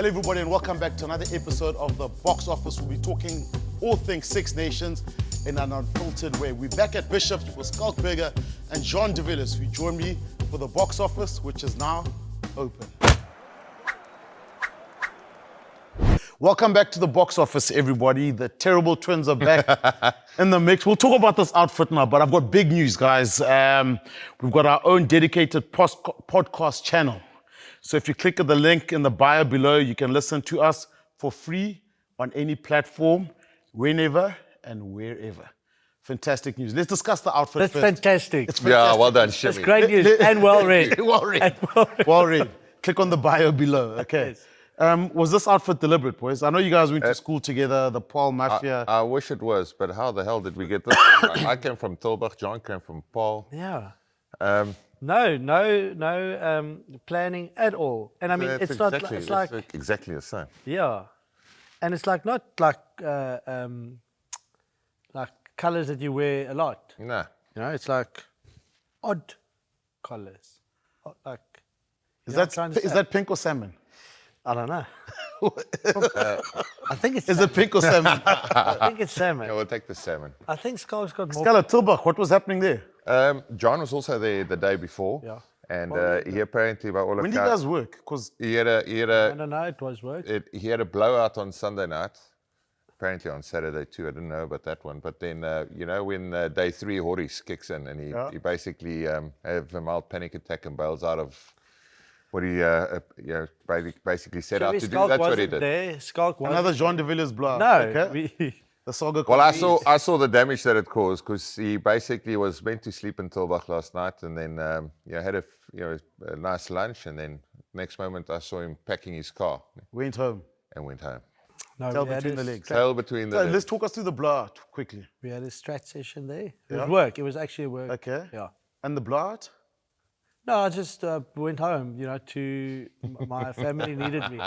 Hello everybody and welcome back to another episode of the Boks Office. We'll be talking all things Six Nations in an unfiltered way. We're back at Bishop's with Skalkberger and Jean de Villiers, who joined me for the Boks Office, which is now open. Welcome back to the Boks Office, everybody. The terrible twins are back in the mix. We'll talk about this outfit now, but I've got big news, guys. We've got our own dedicated podcast channel. So if you click at the link in the bio below, you can listen to us for free on any platform, whenever and wherever. Fantastic news. Let's discuss the outfit That's first. fantastic. It's fantastic. Yeah, well done, That's Shimmy. great news and well read. Well read. Well read. Click on the bio below. Okay. Yes. Was this outfit deliberate, boys? I know you guys went to school together, the Paul Mafia. I wish it was, but how the hell did we get this? I came from Tilburg, John came from Paul. Yeah. Um, No planning at all. And I mean, it's not. exactly, It's like exactly the same. yeah, and it's like not like colors that you wear a lot. Nah. You know, it's like odd colors. Like Is you know what I'm trying to is say? that pink or salmon? I don't know. I think it's. Is salmon. it pink or salmon? I think it's salmon. Yeah, we'll take the salmon. I think Skalk's got more. Scala Tilburg, what was happening there? John was also there the day before. Yeah. And he apparently, by all When accounts, do you guys work? Because he had I don't know. It was work. he had a blowout on Sunday night. Apparently on Saturday too. I didn't know about that one. But then, you know, when day 3 Horries kicks in and he basically have a mild panic attack and bails out of what he basically set out to do. That's what he did. There. Skalk wasn't. another Jean de Villiers blow. No. Okay? The saga Well, continues. I saw the damage that it caused because he basically was meant to sleep in Tilburg last night and then had a nice lunch and then next moment I saw him packing his car Went home. and went home. No, Tail we had between the a legs. Tail between the So legs. let's talk us through the blowout quickly. We had a strat session there. It Yeah? was work. It was actually work. Okay. Yeah. And the blowout? No, I just went home, you know, my family needed me.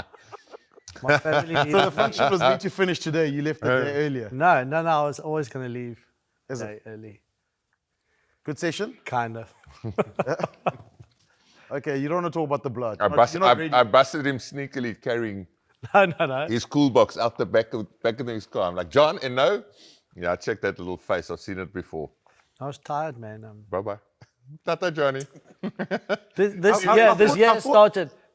My family needed So the me. function was meant to finish today. You left the day earlier. No, I was always going to leave Is day early. Good session? Kind of. Okay, you don't want to talk about the blood. I busted him sneakily carrying No. his cool box out the back of his car. I'm like, John, and no? Yeah, I checked that little face. I've seen it before. I was tired, man. Bye-bye. Tata Johnny.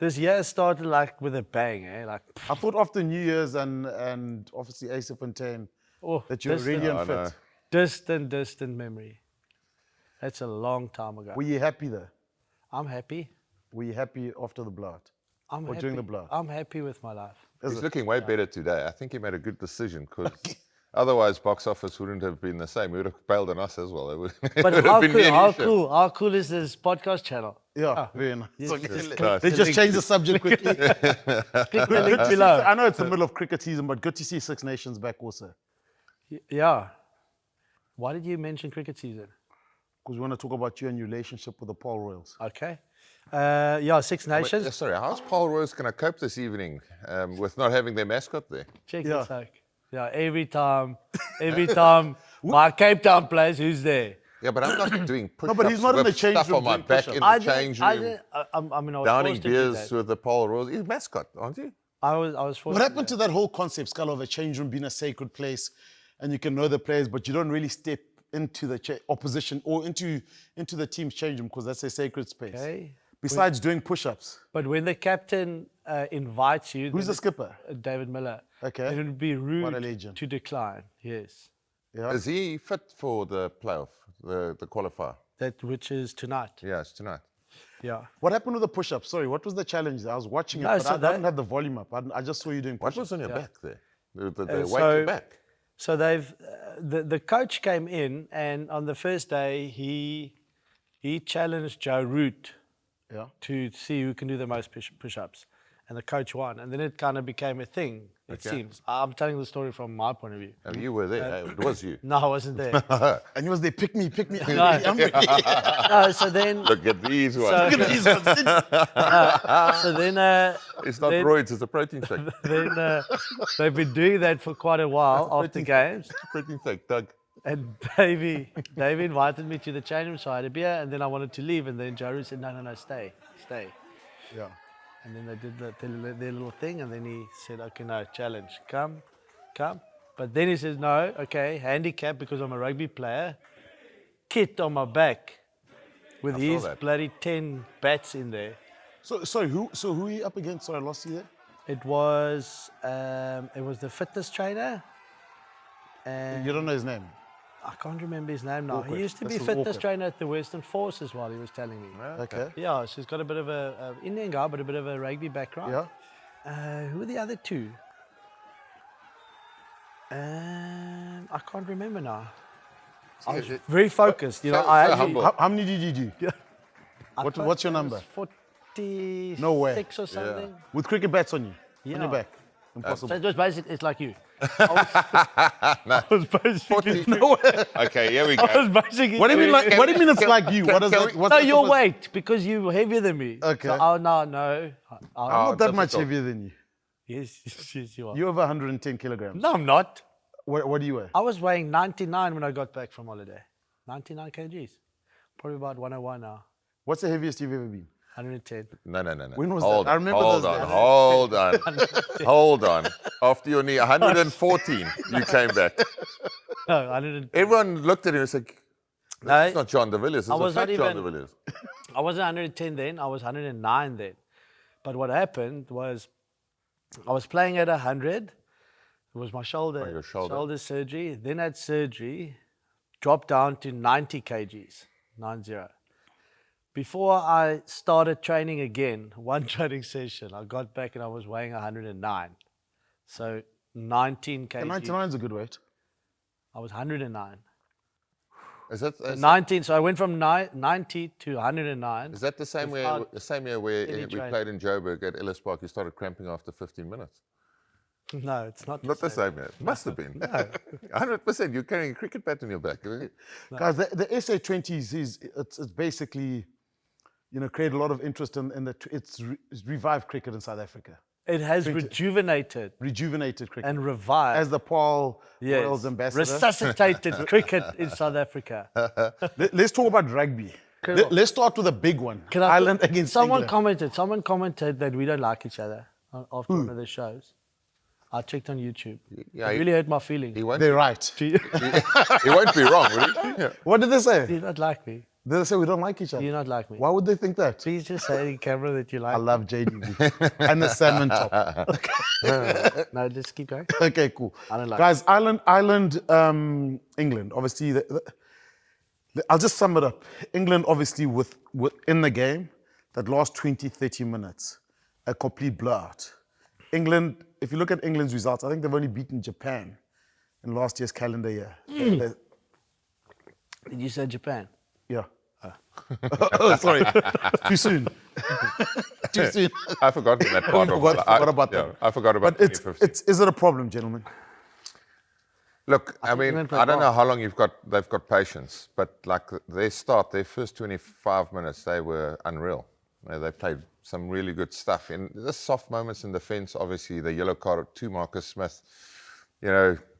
This year started like with a bang, eh? Like, I thought after New Year's and obviously Ace Fontaine that you're distant, really unfit. distant memory. That's a long time ago. Were you happy though? I'm happy. Were you happy after the blowout? I'm Or happy. during the blowout? I'm happy with my life. He's looking way better today. I think he made a good decision because otherwise Boks Office wouldn't have been the same. He would have bailed on us as well. It would, But it would how have been cool, me and how you, Shep. cool, how cool is this podcast channel? Yeah, very nice. Yes, Okay, just nice. let's just change the subject quickly. Click the Good link to see- below. I know it's the middle of cricket season, but good to see Six Nations back also. Yeah. Why did you mention cricket season? Because we want to talk about you and your relationship with the Paul Royals. Okay. Six Nations. Wait, sorry, how's Paul Rose going to cope this evening with not having their mascot there? Check Yeah. this out. Yeah, every time my Cape Town plays, who's there? Yeah, but I'm not doing push-ups but he's not in the with change stuff room on my doing back push-ups. in the change room, I mean, I was downing forced to do beers that. with the Paul Rose. He's mascot, aren't you? I was forced What to happened do to that whole concept, Scala, of a change room being a sacred place and you can know the players, but you don't really step into the opposition or into the team's change room because that's a sacred space. Okay. Besides doing push-ups. But when the captain invites you, Who's the skipper? David Miller. Okay. Then it would be What a rude legend. to decline. Yes. Yeah. Is he fit for the playoff, the qualifier? That which is tonight. Yeah, it's tonight. Yeah. What happened with the push-ups? Sorry, what was the challenge? I was watching it, No, but so I that- didn't have the volume up. I just saw you doing What push-ups. was on your back there? The weight so- your back? So they've the coach came in and on the first day he challenged Joe Root Yeah. to see who can do the most push-ups, and the coach won, and then it kind of became a thing. It Okay. seems. I'm telling the story from my point of view. And you were there. It was you. No, I wasn't there. And he was there, pick me. No. No, so then, Look at these ones. So- Look at these ones. so then, It's not then- roids, it's a protein shake. then they've been doing that for quite a while after games. Protein shake, Doug. And Davey invited me to the change room, so I had a beer, and then I wanted to leave, and then Joe Root said, no, stay. Yeah. And then they did their little thing, and then he said, okay, no, challenge, come. But then he says, no, okay, handicap because I'm a rugby player, kit on my back with I saw his that. bloody 10 bats in there. So who are you up against? Sorry, I lost you there. It was the fitness trainer, and You don't know his name. I can't remember his name now. Awkward. He used to be This was fitness awkward. trainer at the Western Forces while he was telling me. Okay. Yeah, so he's got a bit of a Indian guy, but a bit of a rugby background. Yeah. Who are the other two? I can't remember now. I was very focused, you know. so I actually, humble. How many did you do? What's your number? 46 No way. or something. With cricket bats on you? On Yeah. your back? So Impossible. it was basically, it's like you. I was basically, 40. Okay, here we go. I was basically. What do you mean? What do you mean? It's like you? What is can that? we- What's No, the your difference? weight, because you're heavier than me. Okay. So, no. I'm not that much difficult. heavier than you. Yes, you are. You're over 110 kilograms. No, I'm not. What do you weigh? I was weighing 99 when I got back from holiday. 99 kgs. Probably about 101 now. What's the heaviest you've ever been? 110. No. When was hold that? I on, remember hold those on, days. hold on. After your knee, 114, you came back. No, 110. Everyone looked at him and said, "That's not John de Villiers. It's I a was not fat John de even- Villiers." I wasn't 110 then. I was 109 then. But what happened was I was playing at 100. It was my shoulder, your shoulder. surgery. Then had surgery, dropped down to 90 kgs, 90. Before I started training again, one training session, I got back and I was weighing 109. So 19 kgs. 99 is a good weight. I was 109. Is that 19. So I went from 90 to 109. is that the same way? without The same year where any we training. played in Joburg at Ellis Park, you started cramping after 15 minutes. No, it's not. Not the same year. Must have been. 100%. You're carrying a cricket bat on your back. Guys, the SA20s it's basically, created a lot of interest in it's revived cricket in South Africa. It has rejuvenated Rejuvenated cricket. and revived. As the Paul Yes. Royals ambassador. Resuscitated cricket in South Africa. Let's talk about rugby. Let's start with a big one. Can I- Ireland against someone England. Someone commented that we don't like each other after one of the shows. I checked on YouTube. Yeah, It really hurt my feelings. He won't. They're right. Do you, He won't be wrong, will he? Yeah. What did they say? do you not like me? Did they say we don't like each other? Do you not like me? Why would they think that? Please just say in camera that you like I love JDB and the salmon top. me. No, just keep going. Okay, cool. I don't like Guys, Ireland, England. Obviously, I'll just sum it up. England, obviously, with in the game, that last 20, 30 minutes, a complete blowout. England, if you look at England's results, I think they've only beaten Japan in last year's calendar year. Did you say Japan? Yeah. Oh, sorry. Too soon. Too soon. I forgot that part. Forgot about that. I forgot about But 2015. is it a problem, gentlemen? Look, I mean, England played I don't know well. how long they've got patience, but like their first 25 minutes, they were unreal. They played some really good stuff. In the soft moments in defence, obviously the yellow card to Marcus Smith,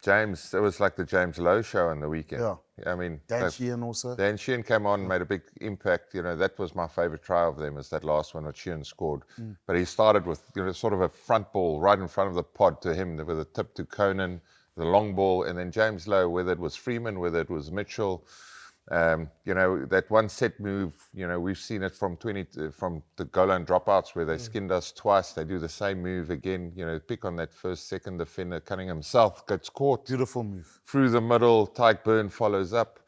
James, it was like the James Lowe show on the weekend. Yeah. I mean, Dan Sheehan also. Dan Sheehan came on, made a big impact. That was my favourite try of them, is that last one that Sheehan scored. But he started with sort of a front ball right in front of the pod to him with a tip to Conan, the long ball, and then James Lowe, whether it was Freeman, whether it was Mitchell. That one set move, we've seen it from the goal line dropouts where they skinned us twice. They do the same move again, pick on that first, second defender. Cunningham South gets caught. Beautiful move. Through the middle, Tyke Byrne follows up.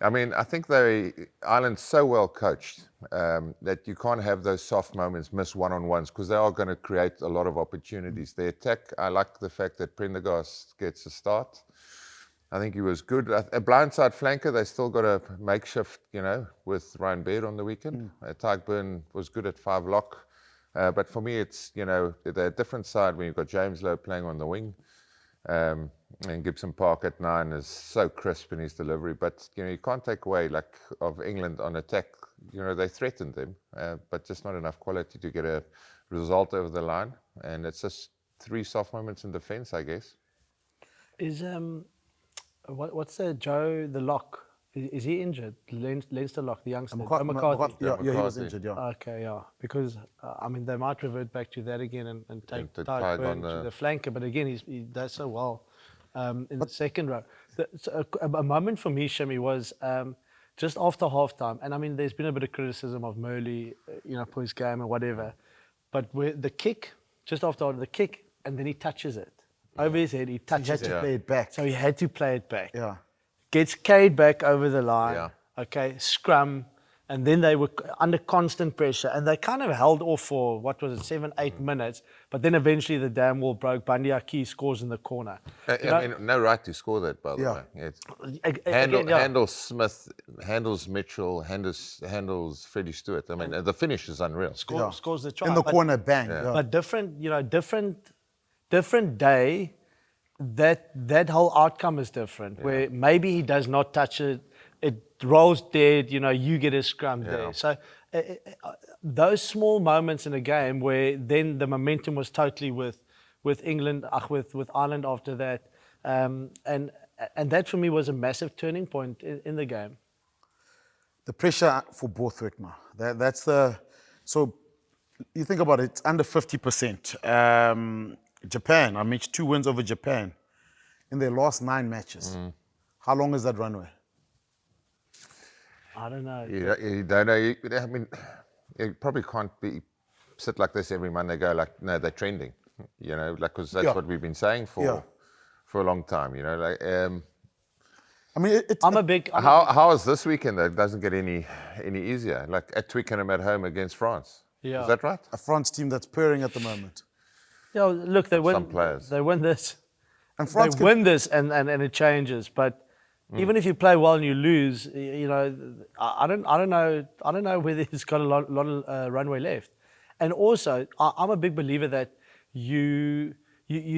I mean, I think Ireland's so well coached that you can't have those soft moments, miss one-on-ones, because they are going to create a lot of opportunities. They attack. I like the fact that Prendergast gets a start. I think he was good. A blindside flanker, they still got a makeshift, with Ryan Baird on the weekend. Tyke Byrne was good at 5 lock. But for me, it's, they're a different side when you've got James Lowe playing on the wing. And Gibson Park at 9 is so crisp in his delivery. But, you can't take away, of England on attack. They threatened them, but just not enough quality to get a result over the line. And it's just 3 soft moments in defence, I guess. Is what's Joe the lock Is he injured? Leinster Lock, the youngster. McCarthy, McCarthy. yeah, he was McCarthy. injured, yeah. Okay, yeah. Because, I mean, they might revert back to that again and take to Tyburn Tyg on to the- the flanker. But again, he does so well in the second row. So a moment for me, Shimmy, was just after halftime. And I mean, there's been a bit of criticism of Murley, for his game and whatever. But where the kick, just after the kick, and then he touches it. Over his head, he He touches had it. to play it back. So he had to play it back. Yeah. Gets carried back over the line. Yeah. Okay, scrum. And then they were under constant pressure. And they kind of held off for, 7-8 minutes. But then eventually the damn wall broke. Bandiaki scores in the corner. I mean, no right to score that, by the Yeah. way. It's Again, yeah. handles Smith, handles Mitchell, handles Freddie Stewart. I mean, the finish is unreal. Scores the try. In the But- corner, bang. Yeah. But different day, that whole outcome is different. Where maybe he does not touch it, it rolls dead. You get a scrum there. So those small moments in a game where then the momentum was totally with England, with Ireland after that, and that for me was a massive turning point in the game. The pressure for both work now. That's the. So you think about it, it's under 50%. Japan, I mentioned 2 wins over Japan in their last 9 matches. How long is that runway? I don't know. You don't know. I mean, you probably can't sit like this every Monday. Go like, no, they're trending. Because that's what we've been saying for a long time. I mean, I'm a big. How is this weekend though? It doesn't get any easier. Like at Twickenham at home against France. Yeah. Is that right? a France team that's purring at the moment. Look, they win. Some players. They win this. And France They win this, and it changes. But even if you play well and you lose, I don't know whether he's got a lot of runway left. And also, I'm a big believer that you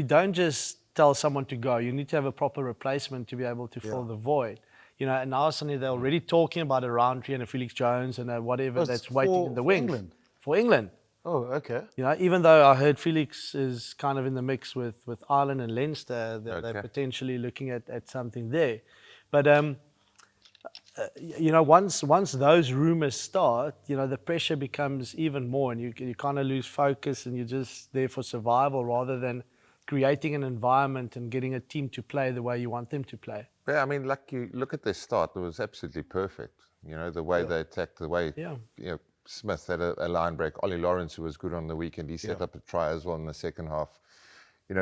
don't just tell someone to go. You need to have a proper replacement to be able to fill the void. And now suddenly they're already talking about a Roundtree and a Felix Jones and a whatever it's that's waiting in the for wings. England? For England. Oh, okay. Even though I heard Felix is kind of in the mix with Ireland and Leinster, they're Okay. potentially looking at something there. But once those rumors start, the pressure becomes even more, and you kind of lose focus, and you're just there for survival rather than creating an environment and getting a team to play the way you want them to play. Yeah, I mean, like you look at their start, it was absolutely perfect. The way they attacked, the way Smith had a line break. Ollie Lawrence, who was good on the weekend, he set up a try as well in the second half.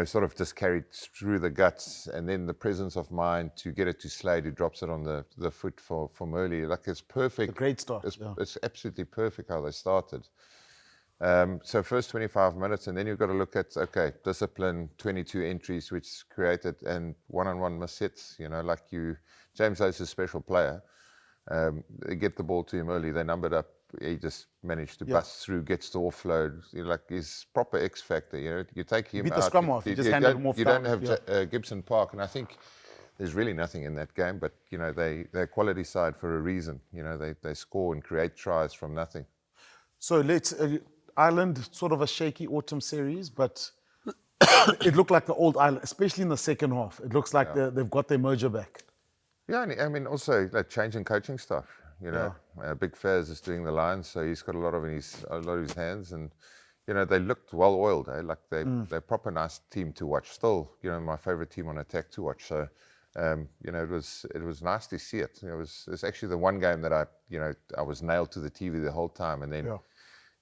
Sort of just carried through the guts, and then the presence of mind to get it to Slade, who drops it on the foot for Murley. Like it's perfect. A great start. It's absolutely perfect how they started. So first 25 minutes, and then you've got to look at, discipline, 22 entries, which created, and one-on-one miss hits. James Lowe's a special player. They get the ball to him early, they numbered up, he just managed to bust through, gets to offload. He's proper X factor. You take him Beat out. the scrum off, you just handed him off You down, don't have Gibson Park, and I think there's really nothing in that game, but they're quality side for a reason. They score and create tries from nothing. So let's Ireland, sort of a shaky autumn series, but it looked like the old Ireland, especially in the second half. It looks like they've got their mojo back. Yeah, and I mean also like changing coaching stuff. Big Fairs is doing the lines, so he's got a lot of his hands, and they looked well oiled. Like they're proper nice team to watch. Still, my favorite team on attack to watch. So, it was nice to see it. It's actually the one game that I was nailed to the TV the whole time, and then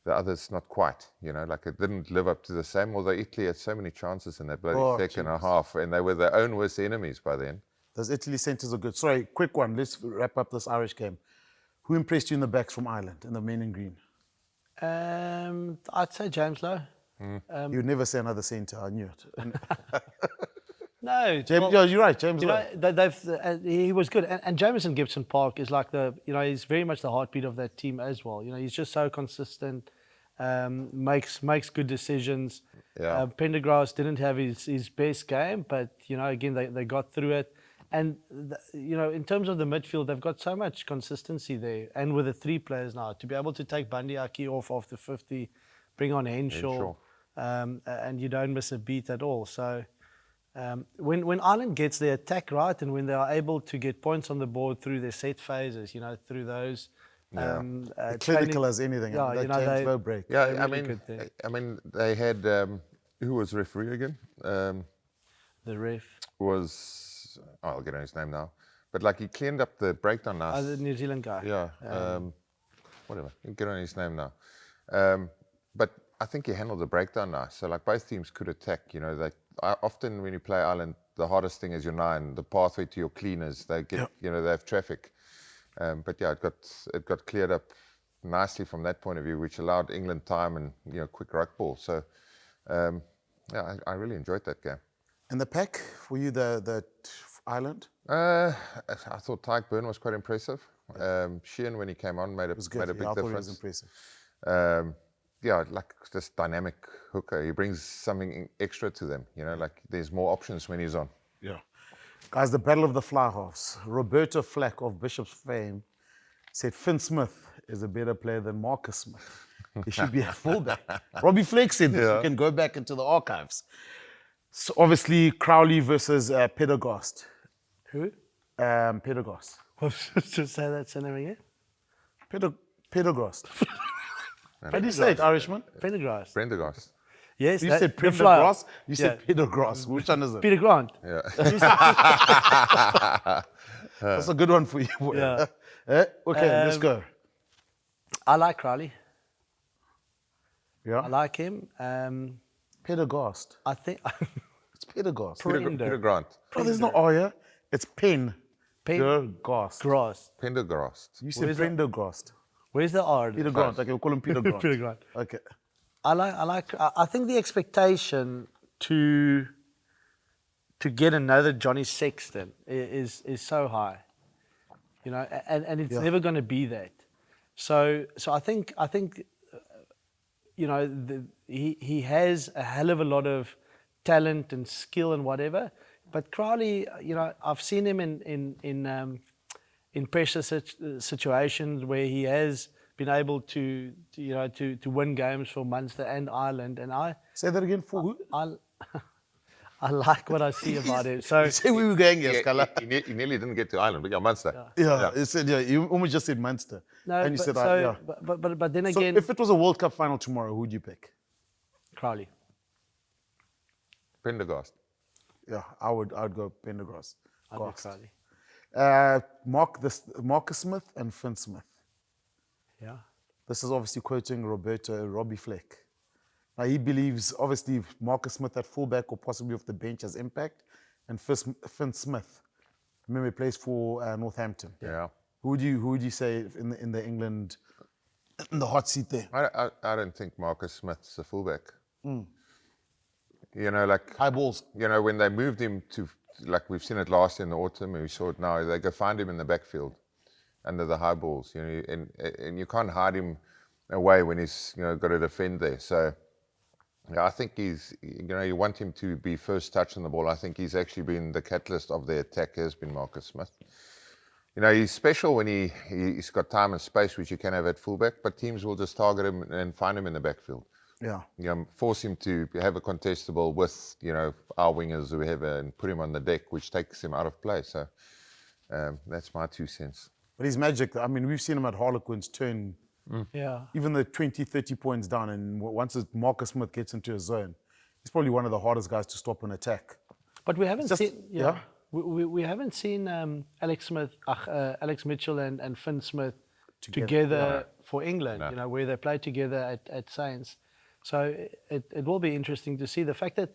the others not quite. Like it didn't live up to the same. Although Italy had so many chances in that bloody second half, and they were their own worst enemies by then. Those Italy centres are good. Sorry, quick one. Let's wrap up this Irish game. Who impressed you in the backs from Ireland in the men in green? I'd say James Lowe. You'd never say another centre. I knew it. No, James, you're right. James Lowe. He was good, and Jamison Gibson Park is like he's very much the heartbeat of that team as well. He's just so consistent, makes good decisions. Yeah. Pendergrass didn't have his best game, but again they got through it. And in terms of the midfield, they've got so much consistency there, and with the 3 players now, to be able to take Bandiaki off after 50, bring on Henshaw, and you don't miss a beat at all. So When Ireland gets their attack right and when they are able to get points on the board through their set phases, through those Clinical as anything. Yeah, That game's no break. Yeah, They're really good there. They had who was referee again? The ref. I'll get on his name now, but like he cleaned up the breakdown now. The New Zealand guy. Yeah, whatever. You get on his name now. But I think he handled the breakdown nice. So like both teams could attack. Often when you play Ireland, the hardest thing is your 9, the pathway to your cleaners. They get, they have traffic. But yeah, it got cleared up nicely from that point of view, which allowed England time and quick ruck ball. So yeah, I really enjoyed that game. And the pack, were you the Ireland? I thought Tyke Byrne was quite impressive. Sheehan, when he came on, made a big I difference. thought he was impressive. Yeah, like this dynamic hooker. He brings something extra to them. Like there's more options when he's on. Yeah. Guys, the battle of the fly halves. Roberto Flack of Bishop's fame said Finn Smith is a better player than Marcus Smith. He should be a fullback. Robbie Fleck said this. You can go back into the archives. So obviously, Crowley versus Pendergast. Who? Pendergast. Just say that name again. Pendergast. How do you say it, Irishman? Pendergrass. Prendergast. Yes, You said the flyer. Pendergast. You said Pendergast. Which one is it? Peter Grant. Yeah. That's a good one for you. Boy. Yeah. Okay, let's go. I like Crowley. Yeah. I like him. Pendergast. I think It's Pendergast. Peter Grant. Oh, there's no R here. It's Pendergast. Grass. Pendergast. You said Pendergast. Where's the R? Peter Grant. Okay, we'll call him Peter Grant. Peter Grant. Okay. I think the expectation to get another Johnny Sexton is so high, and it's never going to be that. So I think he has a hell of a lot of talent and skill and whatever, but Crowley, I've seen him in pressure situations where he has been able to win games for Munster and Ireland, and I Say that again for who? I like what I see about him. So Say we were going here, Scala. He nearly didn't get to Ireland, but yeah, Munster. You said, you almost just said Munster. no, And you but, said, so, yeah. but then So again, if it was a World Cup final tomorrow, who'd you pick? Crowley. Pendergast. Yeah, I would go Pendergast. I like Crowley. Marcus Smith and Finn Smith. Yeah. This is obviously quoting Robbie Fleck. Now he believes obviously Marcus Smith at fullback or possibly off the bench has impact, and Finn Smith, remember he plays for Northampton. Yeah. Who would you say in the England in the hot seat there? I don't think Marcus Smith's a fullback. Like High balls. when they moved him to, like we've seen it last year in the autumn, and we saw it now. They go find him in the backfield, under the high balls. And you can't hide him away when he's got to defend there. So yeah, I think he's you want him to be first touch on the ball. I think he's actually been the catalyst of their attack. Has been Marcus Smith. He's special when he's got time and space, which you can have at fullback. But teams will just target him and find him in the backfield. Yeah. Force him to have a contestable with, our wingers who have and put him on the deck, which takes him out of play. So that's my 2 cents. But he's magic. I mean, we've seen him at Harlequins turn Yeah. even the 20, 30 points down. And once Marcus Smith gets into a zone, he's probably one of the hardest guys to stop an attack. But we haven't Just- seen. yeah. We haven't seen Alex Mitchell and Finn Smith Together. together for England. No. Where they play together at Saints. So it will be interesting to see the fact that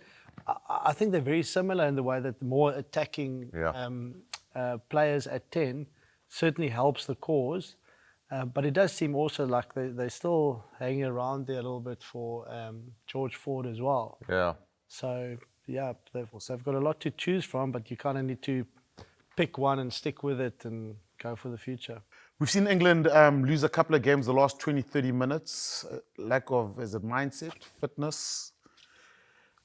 I think they're very similar in the way that the more attacking players at 10 certainly helps the cause. But it does seem also like they're still hanging around there a little bit for George Ford as well. Yeah. So, yeah, they've got a lot to choose from, but you kind of need to pick one and stick with it and go for the future. We've seen England lose a couple of games the last 20, 30 minutes. Lack of, mindset, fitness,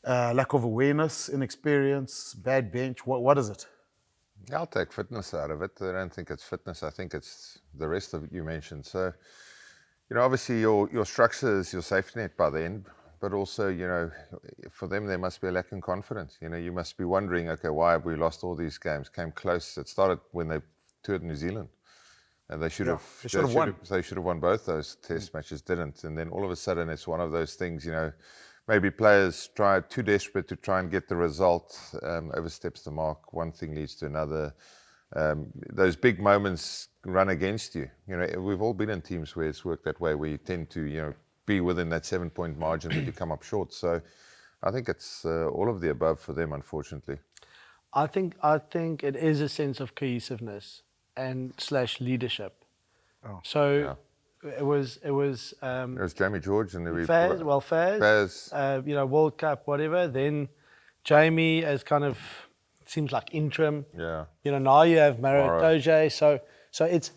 lack of awareness, inexperience, bad bench. What is it? I'll take fitness out of it. I don't think it's fitness. I think it's the rest of it you mentioned. So, obviously your structure is your safety net by the end. but also, for them, there must be a lack in confidence. You must be wondering, okay, why have we lost all these games? Came close. It started when they toured New Zealand. And they should have won. They should have won both those test matches, didn't. And then all of a sudden, it's one of those things, maybe players try too desperate to try and get the result, oversteps the mark. One thing leads to another. Those big moments run against you. We've all been in teams where it's worked that way, where you tend to, be within that 7-point margin, but you come up short. So I think it's all of the above for them, unfortunately. I think it is a sense of cohesiveness and / leadership. So it was It was Jamie George and Faz, World Cup, whatever. Then Jamie as kind of seems like interim. Yeah. Now you have Maro Toje. So it's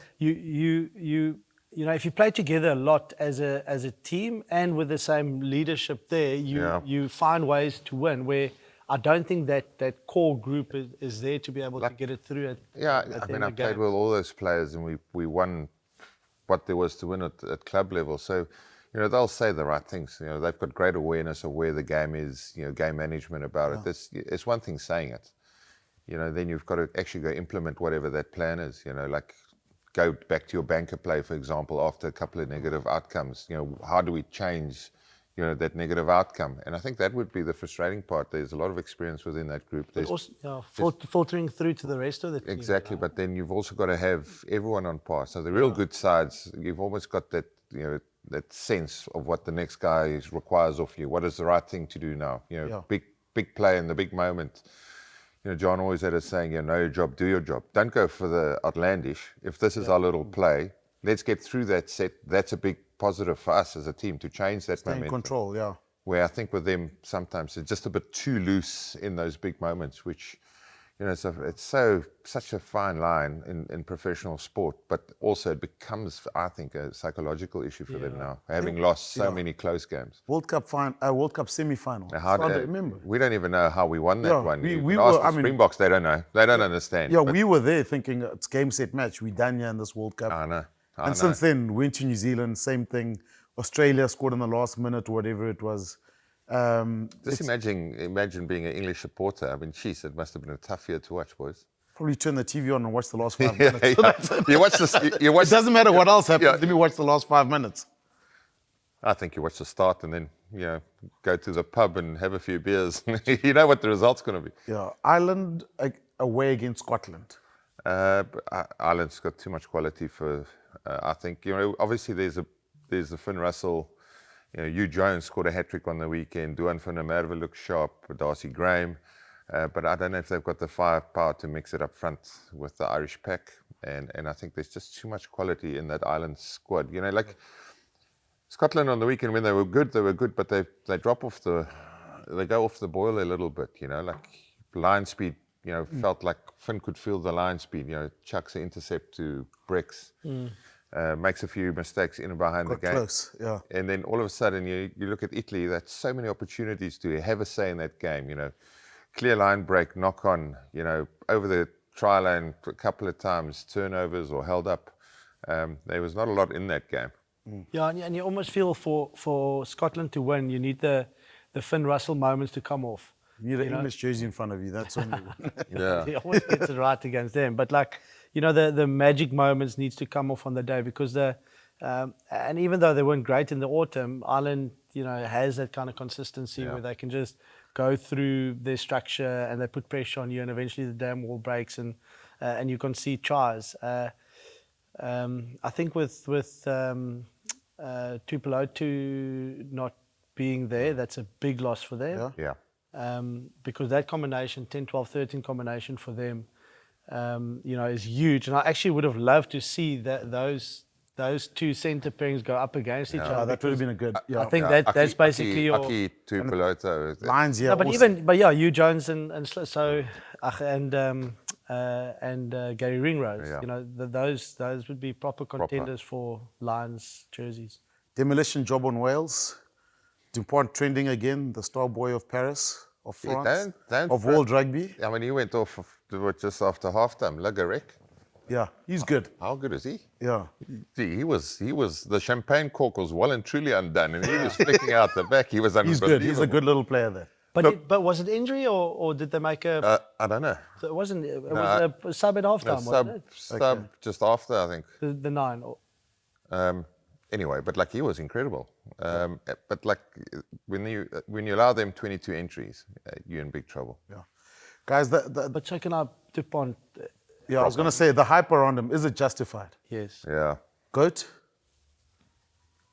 if you play together a lot as a team and with the same leadership there, you find ways to win. Where I don't think that core group is there to be able to get it through. I played with all those players and we won what there was to win at club level. So, they'll say the right things. They've got great awareness of where the game is, game management about it. It's one thing saying it. Then you've got to actually go implement whatever that plan is. Like go back to your banker play, for example, after a couple of negative outcomes. How do we change that negative outcome? And I think that would be the frustrating part. There's a lot of experience within that group. There's also, filtering through to the rest of the team. Exactly, but then you've also got to have everyone on par. So the real good sides, you've almost got that, that sense of what the next guy requires of you. What is the right thing to do now? Big play in the big moment. John always had a saying, know your job, do your job. Don't go for the outlandish. If this is our little play, let's get through that set. That's a big positive for us as a team to change that momentum. Stay in control, Where I think with them, sometimes it's just a bit too loose in those big moments, which, it's such a fine line in professional sport, but also it becomes, I think, a psychological issue for them now, having lost so many close games. World Cup semi-final. Remember? We don't even know how we won that one. We ask were, the Springboks, they don't know. They don't understand. Yeah, we were there thinking it's game, set, match. We done here in this World Cup. I know. And since then, went to New Zealand, same thing. Australia scored in the last minute, whatever it was. Just imagine being an English supporter. I mean, jeez, it must have been a tough year to watch, boys. Probably turn the TV on and watch the last 5 minutes. You watch this. It doesn't matter what else happens. Let me watch the last 5 minutes. I think you watch the start and then go to the pub and have a few beers. You know what the result's going to be. Yeah, Ireland away against Scotland. Ireland's got too much quality for. I think obviously there's the Finn Russell. Hugh Jones scored a hat-trick on the weekend. Duan van der Merwe looks sharp. Darcy Graham. But I don't know if they've got the firepower to mix it up front with the Irish pack. And I think there's just too much quality in that Ireland squad. Like Scotland on the weekend when they were good, but they drop off they go off the boil a little bit. Like line speed. Felt like Finn could feel the line speed. Chucks an intercept to Brex. Makes a few mistakes in and behind the game. Close, yeah. And then all of a sudden you look at Italy, that's so many opportunities to have a say in that game, Clear line break, knock on, over the try line a couple of times, turnovers or held up. There was not a lot in that game. Yeah, and you almost feel for Scotland to win, you need the Finn Russell moments to come off. You need an English jersey in front of you, that's only Yeah. He always gets it right against them. But the magic moments needs to come off on the day because and even though they weren't great in the autumn, Ireland, has that kind of consistency where they can just go through their structure and they put pressure on you and eventually the damn wall breaks and you can see tries. I think with Tupelotu not being there, that's a big loss for them. Yeah. Because that combination, 10, 12, 13 combination for them, is huge. And I actually would have loved to see those two centre pairings go up against each other. That would have been a good. Yeah. I think that's basically your Aki Tupelotu. Lines, yeah. No, but Hugh Jones and Gary Ringrose. Yeah. Those would be proper contenders for Lions jerseys. Demolition job on Wales. Dupont trending again, the star boy of Paris, of France, of world rugby. I mean, he went off just after halftime. Lagarec. Yeah, he's good. How good is he? Yeah. Gee, he was the champagne cork was well and truly undone, and he was flicking out the back. He was He's unbelievable. good. He's a good little player there. But was it injury or did they make a? I don't know. So it wasn't. It was a sub at halftime, wasn't it? Sub just after, I think. The 9. Anyway, but like he was incredible. But like when you allow them 22 entries, you're in big trouble. Yeah. Guys, But checking out Dupont. yeah, I was going to say, the hype around him, is it justified? Yes. Yeah. Goat?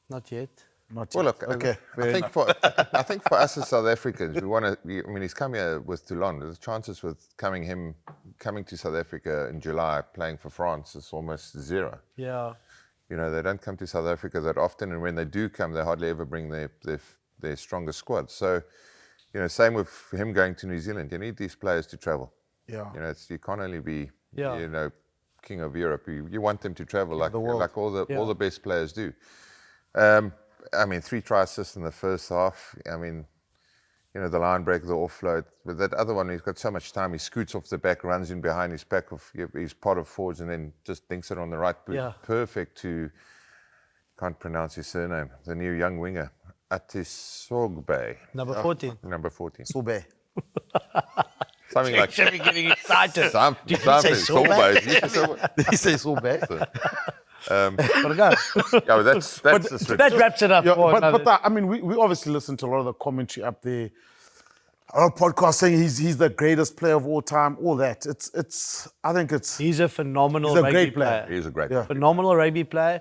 Not yet. Not Well, yet. look, Okay. I think for us as South Africans, we want to. I mean, he's come here with Toulon. The chances with coming to South Africa in July, playing for France, is almost zero. Yeah. You know, they don't come to South Africa that often, and when they do come, they hardly ever bring their strongest squad. So, you know, same with him going to New Zealand. You need these players to travel. Yeah. You know, you can't only be, Yeah. you know, king of Europe. You want them to travel like world. all the best players do. I mean, 3 try assists in the first half. I mean, you know, the line break, the offload. But that other one, he's got so much time. He scoots off the back, runs in behind his pack of his pot of forwards, and then just dinks it on the right boot. Yeah. Perfect to, can't pronounce his surname, the new young winger, Atisogbe. Number 14. Number 14. Sobe. Something like Should be getting excited. something. Did you say Sobe. Did he say Sobe? Gotta go. Yeah, but that's the switch. That wraps it up. Yeah, for another- I mean, we obviously listen to a lot of the commentary up there. Our podcast saying he's the greatest player of all time, all that. I think it's He's a phenomenal He's a rugby great player. player. He's a great Yeah. Phenomenal rugby player.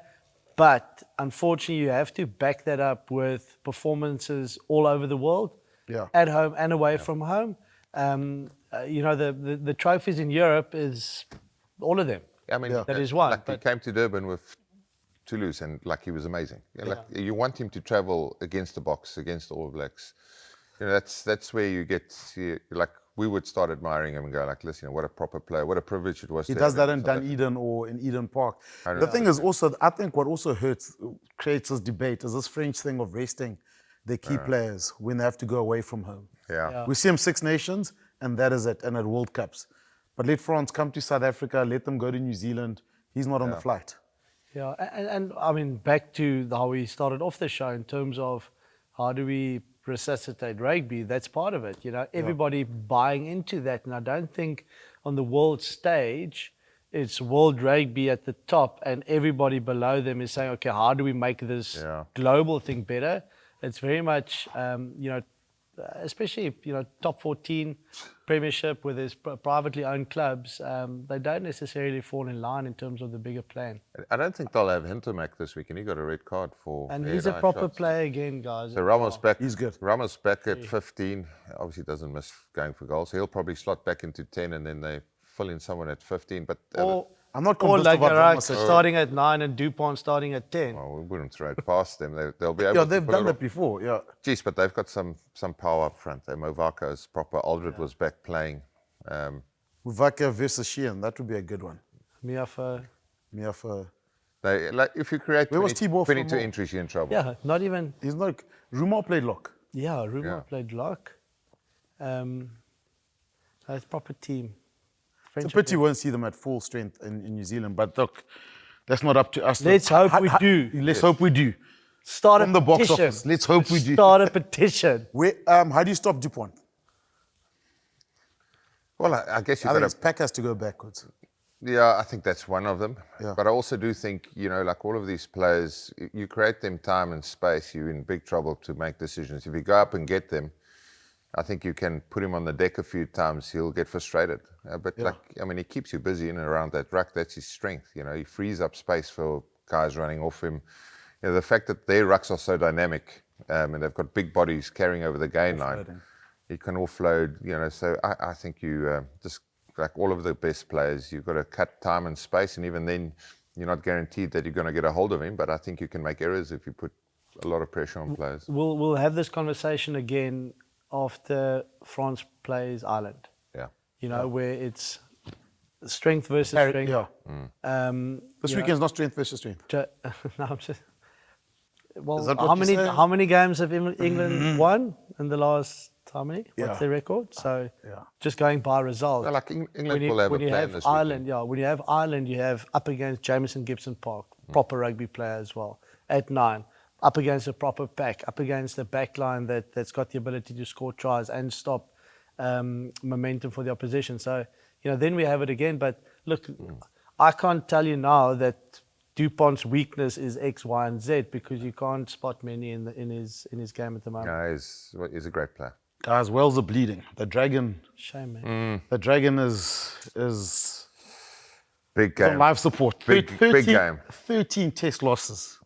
But unfortunately, you have to back that up with performances all over the world, Yeah. at home and away from home. You know, the trophies in Europe is all of them. I mean, That is one, Like he but- came to Durban with Toulouse, and like he was amazing. Yeah, like you want him to travel against the Boks, against the All Blacks. You know, that's where you get like we would start admiring him and go like, listen, what a proper player, what a privilege it was. He to does have that him in South Africa. Dunedin or in Eden Park. don't The know. thing is also, I think what also creates this debate is this French thing of resting their key players when they have to go away from home. Yeah. We see him 6 Nations, and that is it, and at World Cups. But let France come to South Africa, let them go to New Zealand. He's not on the flight. Yeah, and I mean, back to how we started off the show in terms of how do we resuscitate rugby, that's part of it. You know, everybody buying into that. And I don't think on the world stage, it's world rugby at the top and everybody below them is saying, okay, how do we make this global thing better? It's very much, you know, especially, you know, top 14 premiership where there's privately owned clubs, they don't necessarily fall in line in terms of the bigger plan. I don't think they'll have Hintermack this week, and he got a red card for. And very he's a nice proper shots. player again, guys. So Ramos back. He's good. Ramos back at 15. Obviously doesn't miss going for goals. He'll probably slot back into 10, and then they fill in someone at 15. But I'm not Or convinced like about Ramos. starting at 9 and Dupont starting at 10. well, we wouldn't throw it past them. They'll be able Yeah, to they've pull done it that off. before, yeah. Jeez, but they've got some power up front. Movaka is proper. Aldred was back playing. Muvaka versus Sheehan, that would be a good one. Miafa, Miafa. They, like, if you create Where was 20 T-Ball from 22 more? entries, you're in trouble. yeah, not even, He's not. Rumor played lock. yeah, Ruben Yeah. played lock. That's proper team. It's a French pity you won't see them at full strength in New Zealand, but look, that's not up to us. Let's hope we do. Let's hope we do. Start From a the box petition. office. Let's hope we do. Start a petition. Where, how do you stop Dupont? Well, I guess I you've think got his pack has to go backwards. Yeah, I think that's one of them. Yeah. But I also do think, you know, like all of these players, you create them time and space, you're in big trouble to make decisions. If you go up and get them, I think you can put him on the deck a few times, he'll get frustrated. But like, I mean, he keeps you busy in and around that ruck. That's his strength. You know, he frees up space for guys running off him. You know, the fact that their rucks are so dynamic and they've got big bodies carrying over the gain line, he can offload, you know. So I think you just, like all of the best players, you've got to cut time and space, and even then, you're not guaranteed that you're going to get a hold of him. But I think you can make errors if you put a lot of pressure on players. We'll have this conversation again after France plays Ireland. Yeah. You know, where it's strength versus strength. Yeah. This you weekend's not strength versus strength. No, I'm just. Is Well, that what you're saying? how many games have England won in the last how many? Yeah. What's their record? So Yeah. just going by result. Well, like England will have a plan this Ireland, weekend. when you have Ireland, you have up against Jameson Gibson Park, proper rugby player as well, at 9, up against a proper pack, up against a back line that's got the ability to score tries and stop momentum for the opposition. So, then we have it again. But look, I can't tell you now that Dupont's weakness is X, Y, and Z because you can't spot many in his game at the moment. No, he's a great player. Guys, Wales are bleeding. The Dragon. Shame, man. The Dragon is Big on game. life support. Big game. 13 test losses.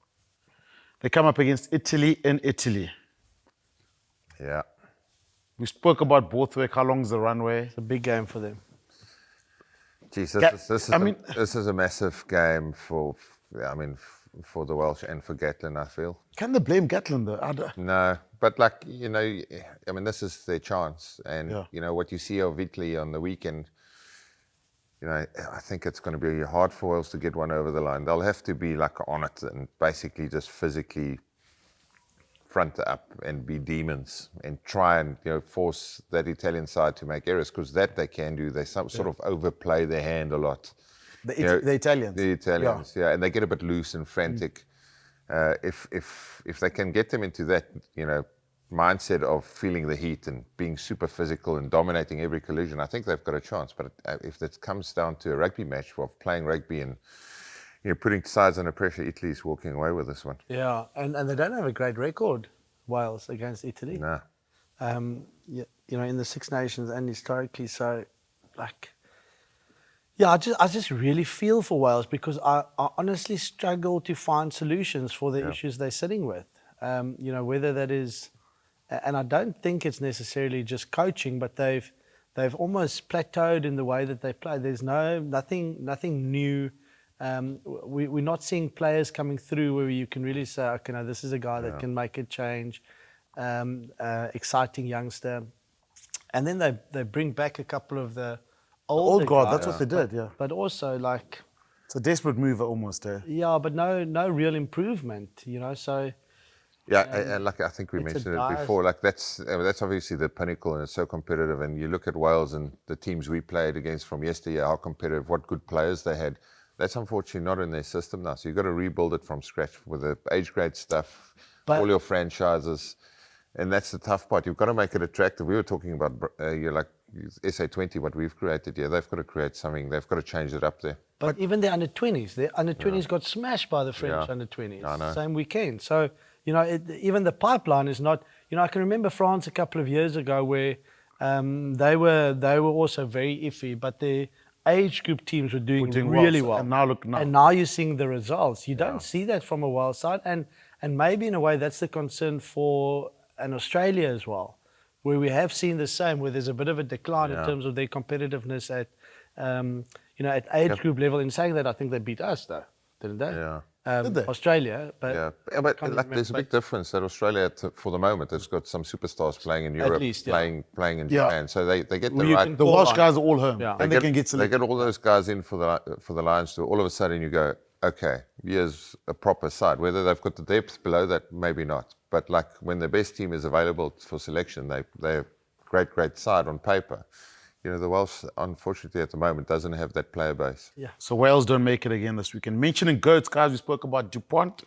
They come up against Italy in Italy. Yeah. We spoke about Borthwick. How long's the runway? It's a big game for them. Geez, Yeah, this is a massive game for the Welsh and for Gatland, I feel. Can they blame Gatland though? No, but this is their chance. And, what you see of Italy on the weekend, I think it's going to be hard for Wales to get one over the line. They'll have to be on it and basically just physically front up and be demons and try and force that Italian side to make errors, because that they can do. They sort of overplay their hand a lot. The Italians. The Italians, yeah, and they get a bit loose and frantic. If they can get them into that mindset of feeling the heat and being super physical and dominating every collision, I think they've got a chance. But if it comes down to a rugby match of playing rugby and putting sides under pressure, Italy's walking away with this one. Yeah, and they don't have a great record, Wales, against Italy. No. In the Six Nations and historically. So, I just really feel for Wales because I honestly struggle to find solutions for the issues they're sitting with. Whether that is, and I don't think it's necessarily just coaching, but they've almost plateaued in the way that they play. There's nothing new. We're not seeing players coming through where you can really say, okay, no, this is a guy that can make a change, exciting youngster. And then they bring back a couple of the old guard, guys, that's what they did, yeah. But also It's a desperate move almost there. Yeah, but no real improvement, so... Yeah, and I think we mentioned it before. That's obviously the pinnacle, and it's so competitive. And you look at Wales and the teams we played against from yesteryear, how competitive, what good players they had. That's unfortunately not in their system now. So you've got to rebuild it from scratch with the age grade stuff, all your franchises, and that's the tough part. You've got to make it attractive. We were talking about SA20, what we've created. Yeah, they've got to create something. They've got to change it up there. But even the under-20s got smashed by the French under-20s. I know. Same weekend. So, even the pipeline is not... I can remember France a couple of years ago where they were also very iffy, but the age group teams were doing really well. And now look now. And now you're seeing the results. You don't see that from a Wales side. And maybe in a way that's the concern for an Australia as well, where we have seen the same, where there's a bit of a decline in terms of their competitiveness at age group level. In saying that, I think they beat us though, didn't they? Yeah. Did they? Australia, but there's a big difference that Australia, for the moment, has got some superstars playing in Europe, least, playing in Japan. So they get the right. The Welsh guys are all home. Yeah. And they can get selected. They get all those guys in for the Lions. So all of a sudden you go, okay, here's a proper side. Whether they've got the depth below that, maybe not. But when the best team is available for selection, they're great side on paper. The Welsh, unfortunately, at the moment, doesn't have that player base. Yeah. So Wales don't make it again this weekend. Mentioning goats, guys, we spoke about Dupont.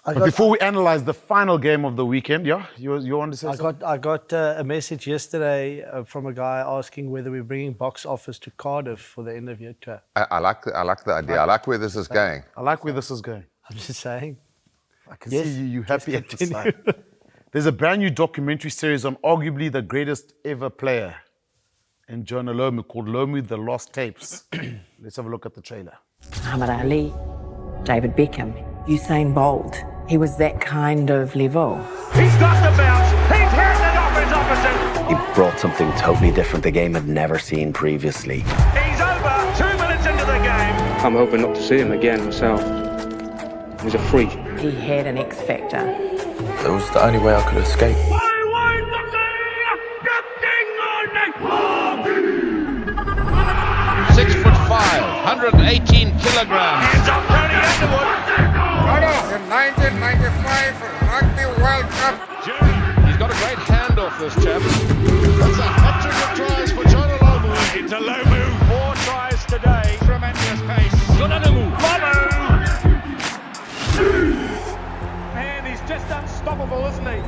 But before we analyze the final game of the weekend, you want to say something? I got a message yesterday from a guy asking whether we're bringing Boks Office to Cardiff for the end of year tour. I like the idea. I like where this is going. I like where this is going. I'm just saying. I can see you happy at the side. There's a brand new documentary series on arguably the greatest ever player in Jonah Lomu called Lomu, The Lost Tapes. Let's have a look at the trailer. Muhammad Ali, David Beckham, Usain Bolt. He was that kind of level. He's got the bounce. He's hitting it off his opposite. He brought something totally different the game had never seen previously. He's over 2 minutes into the game. I'm hoping not to see him again myself. He's a freak. He had an X factor. It was the only way I could escape. 6'5", 118 kilograms. Hands up, Tony Underwood. The 1995 Rugby World Cup. He's got a great handoff this chap. That's a hat-trick of tries for Jonah Lomu. Into Lomu. 4 tries today. Tremendous pace. Jonah Lomu. Lomu! Man, he's just unstoppable, isn't he?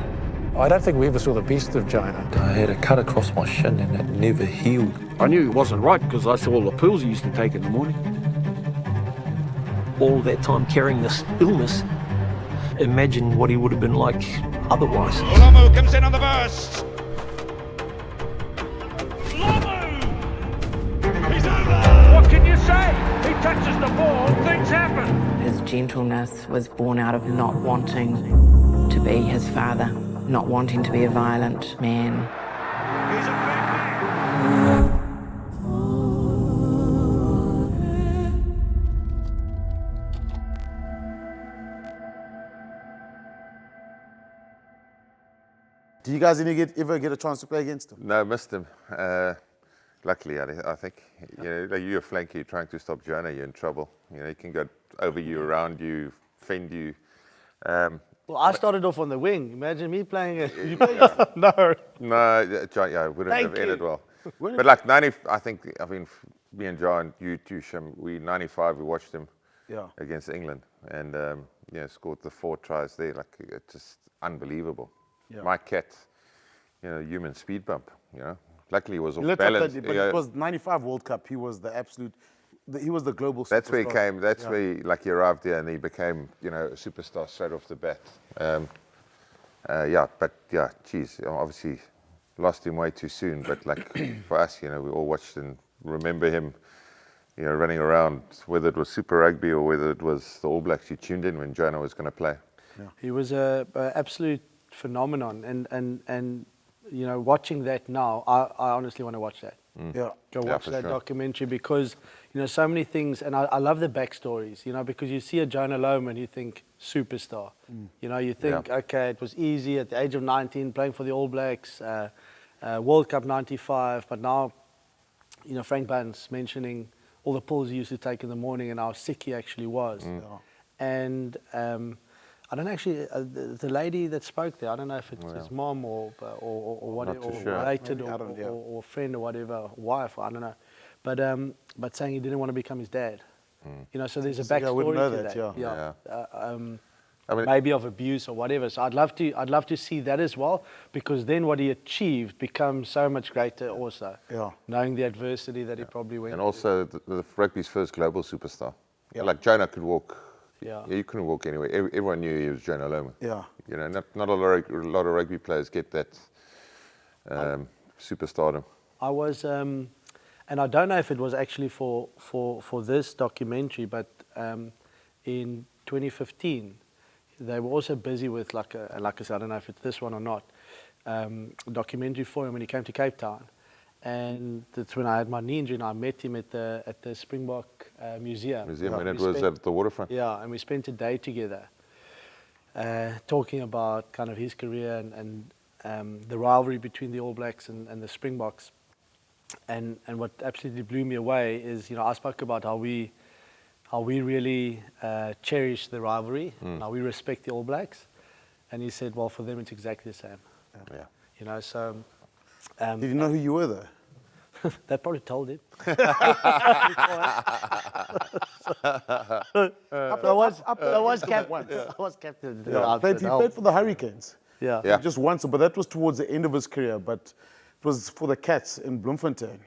I don't think we ever saw the best of Jonah. I had a cut across my shin and it never healed. I knew it wasn't right because I saw all the pills he used to take in the morning. All that time carrying this illness, imagine what he would have been like otherwise. Lomu comes in on the burst. Lomu! He's over! What can you say? He touches the ball, things happen. His gentleness was born out of not wanting to be his father, not wanting to be a violent man. He's a big man. Do you guys ever get a chance to play against him? No, missed him. Luckily, I think, like you're a flanker, you're trying to stop Jonah, you're in trouble. He can go over you, around you, fend you. Well, I started off on the wing. Imagine me playing it. No, it wouldn't have ended well. But like 90, I mean, me and John, you too, Shim, 95, we watched him against England and scored the 4 tries there. Like, it's just unbelievable. Yeah. My cat, human speed bump, Luckily, he was off balance. But it was 95 World Cup. He was he was the global superstar. That's where he came. That's where he arrived there and he became, a superstar straight off the bat. Geez, obviously lost him way too soon. But like for us, we all watched and remember him, running around, whether it was Super Rugby or whether it was the All Blacks. You tuned in when Jonah was going to play. Yeah. He was a absolute phenomenon, and watching that now, I honestly want to watch that. Go watch that documentary because so many things, and I love the backstories. Because you see a Jonah Lomu and you think superstar. You think okay, it was easy at the age of 19 playing for the All Blacks, World Cup '95, but now Frank Bunce mentioning all the pills he used to take in the morning and how sick he actually was, and. I don't actually, the lady that spoke there, I don't know if it's his mom or what, or related or friend or whatever, wife, I don't know. But saying he didn't want to become his dad. So there's a backstory to that. Maybe of abuse or whatever. So I'd love to see that as well, because then what he achieved becomes so much greater also. Knowing the adversity that he probably went through. And also the rugby's first global superstar. Like Jonah could walk. You couldn't walk anywhere. Everyone knew he was Jonah Lomu. Not a lot of rugby players get that superstardom. I was, and I don't know if it was actually for this documentary, but in 2015, they were also busy with like I said, I don't know if it's this one or not, a documentary for him when he came to Cape Town. And that's when I had my knee injury, and I met him at the Springbok Museum. And it was at the waterfront. Yeah, and we spent a day together talking about kind of his career and the rivalry between the All Blacks and the Springboks. And what absolutely blew me away is, I spoke about how we really cherish the rivalry, and how we respect the All Blacks. And he said, well, for them it's exactly the same. So... Did you know who you were though? They probably told him. I was captain. He played for the Hurricanes. Yeah. Just once, but that was towards the end of his career. But it was for the Cats in Bloemfontein.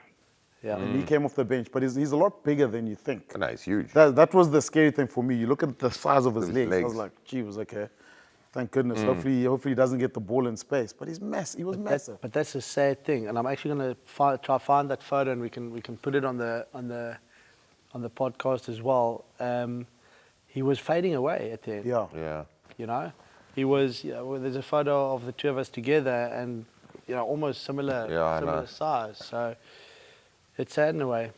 Yeah. And he came off the bench, but he's a lot bigger than you think. No, he's huge. That was the scary thing for me. You look at the size of his legs. I was like, gee, was okay. Thank goodness. Hopefully he doesn't get the ball in space. But he's massive. He was massive. But that's a sad thing, and I'm actually going to try find that photo, and we can put it on the podcast as well. He was fading away at the end. Yeah. He was. There's a photo of the two of us together, and almost similar size. So it's sad in a way.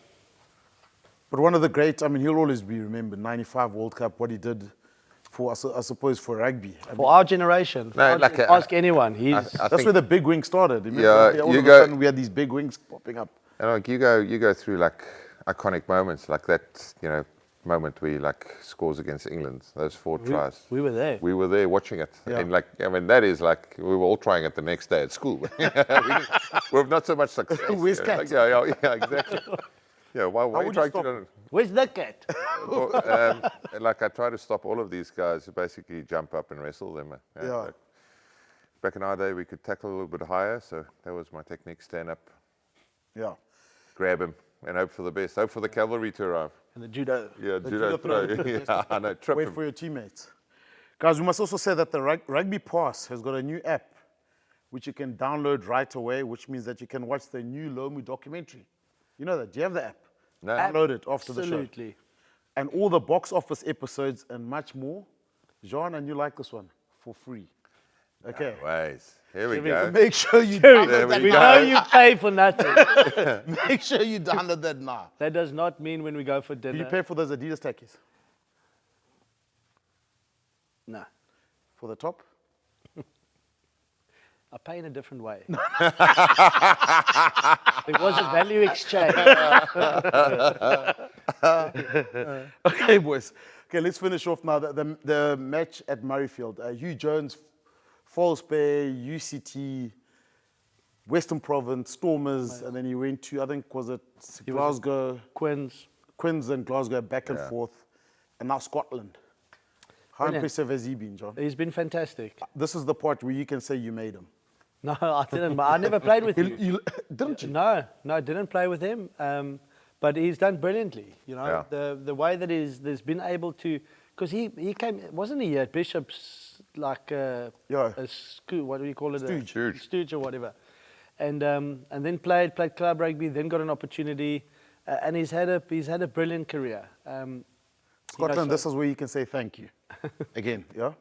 But one of the great. He'll always be remembered. '95 World Cup. What he did. I suppose for rugby. Our generation. Ask anyone. That's where the big wing started. We had these big wings popping up. And you go through like iconic moments like that. moment where he like scores against England, those 4 tries. We were there. We were there watching it. Yeah. And like, I mean, that is like, we were all trying it the next day at school. We've not so much success. Where's you cat? know, like, yeah, exactly. Yeah, why are you would you trying stop to... Where's the cat? Like I try to stop all of these guys who basically jump up and wrestle them. Yeah. Like, back in our day, we could tackle a little bit higher, so that was my technique, stand up, Yeah. grab him, and hope for the best. Hope for the cavalry to arrive. And the judo. Yeah, The judo judo throw. throw. Yeah, I know, trip Wait him. for your teammates. Guys, we must also say that the RugbyPass has got a new app which you can download right away, which means that you can watch the new Lomu documentary. You know that? Do you have the app? No. Download it after the show. Absolutely. And all the Boks Office episodes and much more. Jean, and you like this one for free. Okay. Ways. Here we go. Make sure you There download that we We go. know you pay for nothing. Make sure you download that now. That does not mean when we go for Do dinner. you pay for those Adidas tackies? No. For the top? I pay in a different way. It was a value exchange. Okay, boys. Okay, let's finish off now. The match at Murrayfield. Hugh Jones, Falls Bay, UCT, Western Province, Stormers, and then he went to, I think, was it Glasgow? Quins. Quins and Glasgow, back and Yeah. forth. And now Scotland. How Brilliant. impressive has he been, John? He's been fantastic. This is the part where you can say you made him. No, I didn't. But I never played with him. Didn't you? No, I didn't play with him. But he's done brilliantly. You know, Yeah. the way that he's been able to, because he came, wasn't he at Bishop's like Yeah. a school, what do you call it? Stooge. Stooge or whatever. And then played club rugby, then got an opportunity, and he's had a brilliant career. Scotland, this is where you can say thank you. Again, yeah?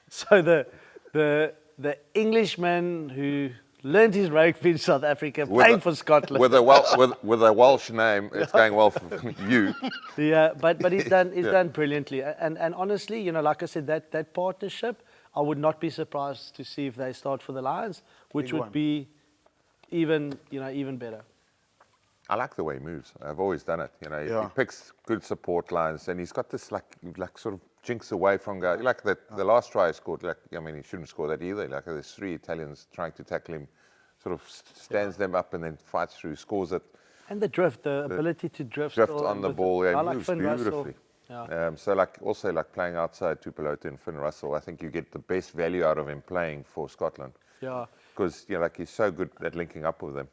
So the Englishman who learned his rugby in South Africa, playing for Scotland. With a Welsh name, it's going well for you. Yeah, but he's done brilliantly. And honestly, you know, like I said, that partnership, I would not be surprised to see if they start for the Lions, which Big would one. be even better. I like the way he moves. I've always done it. You know, Yeah. he picks good support lines, and he's got this like sort of jinx away from guys. Like the last try he scored. Like, I mean, he shouldn't score that either. Like there's 3 Italians trying to tackle him, sort of stands them up and then fights through, scores it. And the drift, the ability to drift. Drift still on the with ball, I yeah, like moves Finn Russell. beautifully. Yeah. So like also like playing outside Tupelo and Finn Russell, I think you get the best value out of him playing for Scotland. Yeah. Because like he's so good at linking up with them.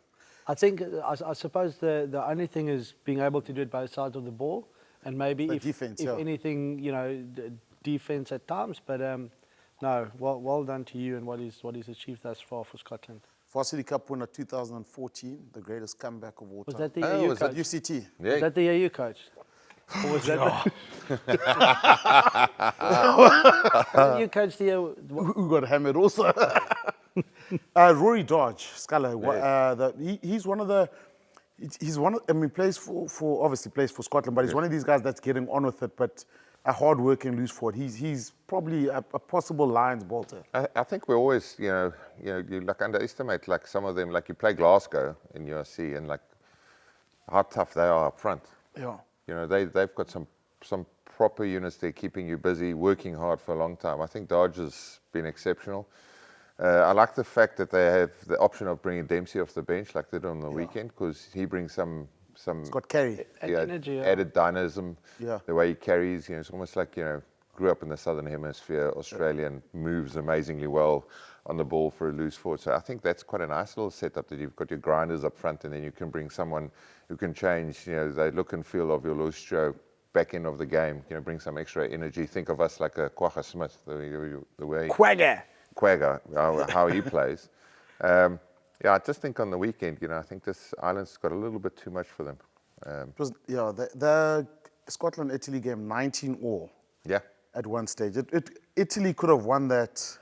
I think, I suppose the only thing is being able to do it both sides of the ball, and maybe The if defense, yeah. anything, you know, defense at times. But no, well done to you and what he's achieved thus far for Scotland. Varsity Cup winner 2014, the greatest comeback of all Was time. that the Oh, AU was coach? that UCT. Yeah. Was that the AU coach? Or was that you coached the Who got hammered also? Rory Dodge, Sculler. He's one of the. He's one of. I mean, plays for obviously plays for Scotland, but he's one of these guys that's getting on with it. But a hard-working loose forward. He's probably a possible Lions bolter. I think we always, you like underestimate like some of them. Like you play Glasgow in USC, and like how tough they are up front. Yeah. You know, they've got some proper units there keeping you busy, working hard for a long time. I think Dodge has been exceptional. I like the fact that they have the option of bringing Dempsey off the bench like they did on the weekend, because he brings some It's got carry. energy, added dynamism. Yeah. The way he carries, it's almost like, grew up in the Southern Hemisphere, Australian, moves amazingly well on the ball for a loose forward. So I think that's quite a nice little setup, that you've got your grinders up front, and then you can bring someone who can change, the look and feel of your loose stroke back end of the game, bring some extra energy. Think of us like a Quagga Smith, the way Quagga, how he plays. I just think on the weekend, I think this island's got a little bit too much for them. It was, the Scotland-Italy game, 19-all. Yeah. At one stage. Italy could have won that.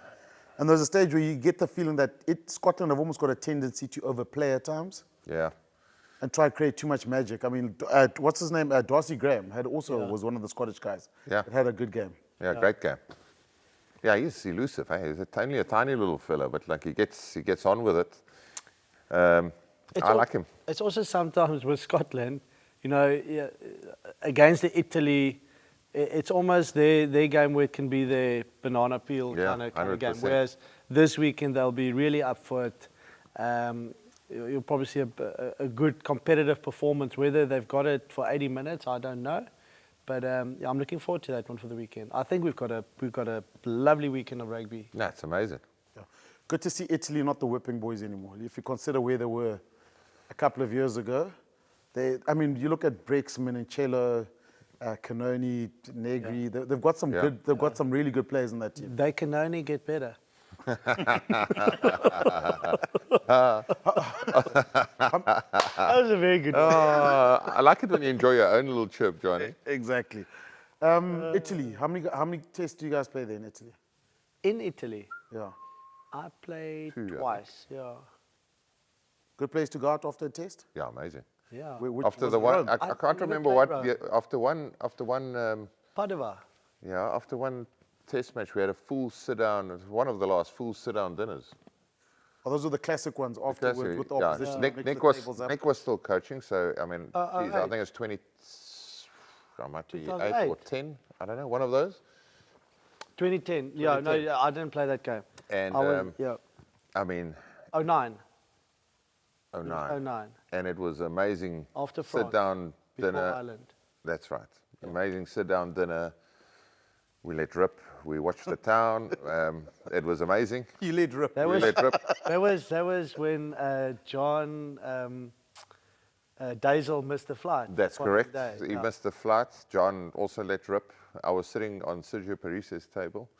And there's a stage where you get the feeling that Scotland have almost got a tendency to overplay at times. Yeah. And try to create too much magic. I mean, what's his name? Darcy Graham was one of the Scottish guys. Yeah. That had a good game. Yeah, great game. Yeah, he's elusive. He's only a tiny little fella, but like he gets on with it. I like him. It's also sometimes with Scotland, you know, yeah, against the Italy, it's almost their game where it can be their banana peel Yeah, kind of game. 100%. Whereas this weekend they'll be really up for it. You'll probably see a good competitive performance. Whether they've got it for 80 minutes, I don't know. But yeah, I'm looking forward to that one for the weekend. I think we've got a lovely weekend of rugby. No, it's amazing. Yeah. Good to see Italy not the whipping boys anymore. If you consider where they were a couple of years ago, you look at Brexman and Cello, Canoni, Negri. Yeah. They've got some Yeah. good. They've got some really good players in that team. They can only get better. That was a very good one. I like it when you enjoy your own little chirp, Johnny. Exactly. Italy. How many tests do you guys play there in Italy? In Italy, Yeah. I played 2, I think. twice. Yeah. Good place to go out after a test. Yeah, amazing. Yeah. After was the it, one, Rome? I I've can't never remember played what. Rome. Yeah, after one, Padova. yeah, after one test match, we had a full sit down. It was one of the last full sit down dinners. Oh, those are the classic ones afterwards Classic, with the yeah. opposition. Nick, mix Nick the was tables up. Nick was still coaching, so I mean, geez, I right. think it's 20. I might be 8 or 2008. 10. I don't know, one of those. 2010. Yeah, no, yeah, I didn't play that game. And I was, yeah. I mean, 09. 09. 09. And it was amazing. After France, sit down Before dinner. Ireland. That's right. Amazing sit down dinner. We let rip. We watched the town. It was amazing. You let rip. That We was, let rip. that was when John Dazel missed the flight. That's Part of the correct. day. He Yeah. missed the flight. John also let rip. I was sitting on Sergio Paris's table,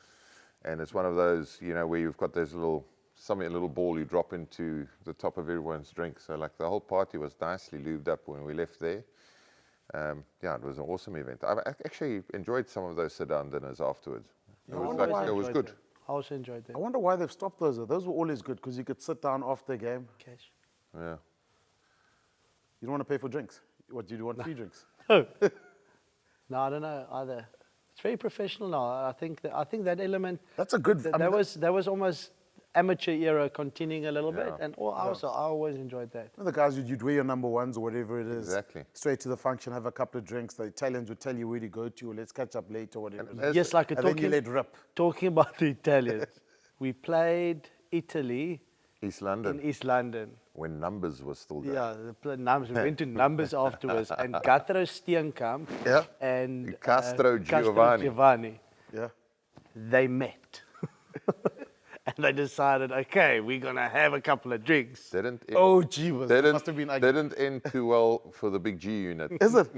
and it's one of those, you know, where you've got those a little ball you drop into the top of everyone's drink. So like the whole party was nicely lubed up when we left there. Yeah, it was an awesome event. I actually enjoyed some of those sit-down dinners afterwards. It was good. I also enjoyed I that. wonder why they've stopped those. Those were always good because you could sit down after the game. Cash. Yeah. You don't want to pay for drinks. What do you want? Free drinks. No, I don't know either. It's very professional now. I think that element. That's a good. That was almost amateur era continuing a little bit, Yeah. and I always enjoyed that. The guys you'd wear your number ones or whatever it is. Exactly. Straight to the function, have a couple of drinks. The Italians would tell you where to go to. Let's catch up later or whatever. it is. Yes, like And then you let rip. talking about the Italians. We played Italy East London, in East London. when numbers were still there. Yeah, numbers. We went to numbers afterwards, and Gattaro Steenkamp Yeah. and Castro Giovanni. Giovanni, Yeah. they met. And they decided, okay, we're going to have a couple of drinks. Didn't it, Oh, gee, it didn't, must have been ugly. didn't end too well for the big G unit. Is it?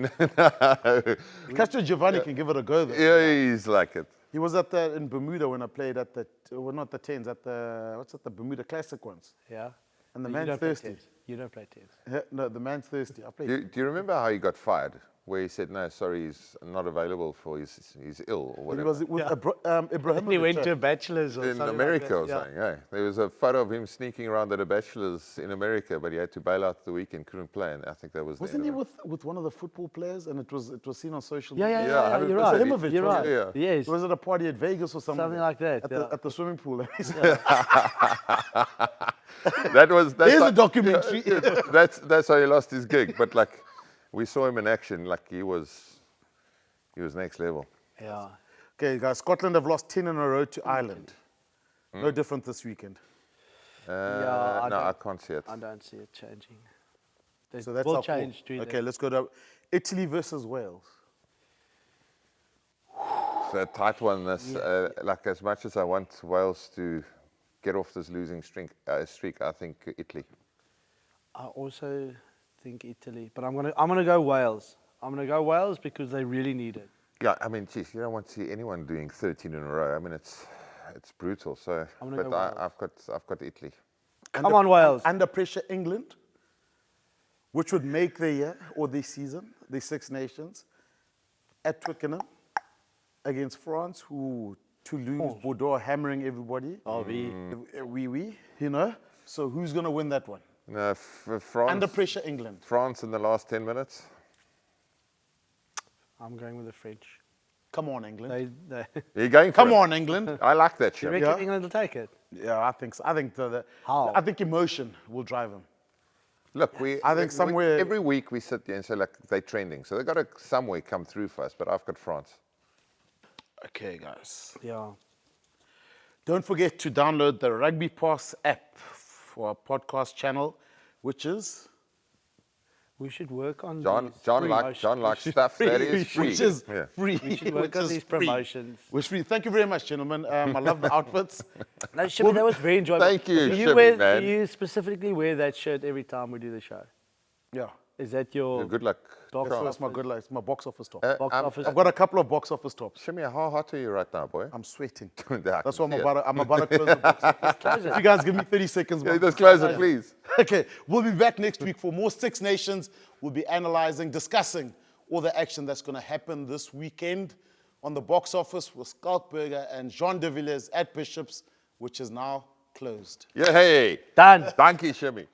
Castro Giovanni can give it a go though. Yeah, he's like it. He was in Bermuda when I played at the, well, not the 10s, at the Bermuda Classic ones. Yeah. And the You man's don't play thirsty. tens. You don't play tens. Yeah, no, the man's thirsty. I played. Do you remember how he got fired? Where he said, no, sorry, he's not available for he's ill or It whatever. was with Ibrahimovic. He went to a bachelor's or In something America or like that. something, yeah. There was a photo of him sneaking around at a bachelor's in America, but he had to bail out the weekend, couldn't play, and I think that was the Wasn't end he of it. with one of the football players, and it was seen on social Yeah, media? yeah, yeah, you're 100%. right. Ibrahimovic, You're wasn't right. it? Yeah. Yes. Was it a party at Vegas or something? Something like that, At, yeah. at the swimming pool. That's There's a like- documentary. that's how he lost his gig. But like, we saw him in action. Like he was next level. Yeah. Okay, guys, Scotland have lost 10 in a row to Ireland. No different this weekend. Yeah, No, I can't see it. I don't see it changing. They So that's will our call. change. Okay, let's go to Italy versus Wales. It's a tight one. This, like as much as I want Wales to get off this losing streak, I think Italy. I also think Italy, but I'm gonna go Wales. I'm gonna go Wales because they really need it. Yeah, I mean, geez, you don't want to see anyone doing 13 in a row. I mean, it's brutal. So, I'm gonna but go Wales. I've got Italy. Come on, Wales. Under pressure, England, which would make the year or the season, the Six Nations, at Twickenham against France, who Toulouse, Bordeaux hammering everybody. Oh, you know. So who's going to win that one? No, France. Under pressure, England. France in the last 10 minutes. I'm going with the French. Come on, England. You're going for Come it. on, England. I like that You shit. reckon Yeah. England will take it? Yeah, I think so. I think How? I think emotion will drive them. Look, I think somewhere- every week we sit there and say, like, they're trending. So they've got to somewhere come through for us, but I've got France. Okay, guys. Yeah. Don't forget to download the RugbyPass app for our podcast channel, which is... We should work on John these likes promotions. stuff that is free. Which is Yeah. free. We should work which on is these free. promotions. Which free. Thank you very much, gentlemen. I love the outfits. No, Shimmy, that was very enjoyable. Thank you, Do Shimmy, man. Do you specifically wear that shirt every time we do the show? Yeah. Is that your Good luck. box That's my office? good life. It's my box office top. Box office? I've got a couple of box office tops. Shimmy, how hot are you right now, boy? I'm sweating. That's That's why I'm about to close the box office. If you guys give me 30 seconds. Yeah, man. just close it, please. Okay, we'll be back next week for more Six Nations. We'll be analyzing, discussing all the action that's going to happen this weekend on the box office with Skalkberger and Jean de Villiers at Bishops, which is now closed. Yeah, hey. Done. Thank you, Shimmy.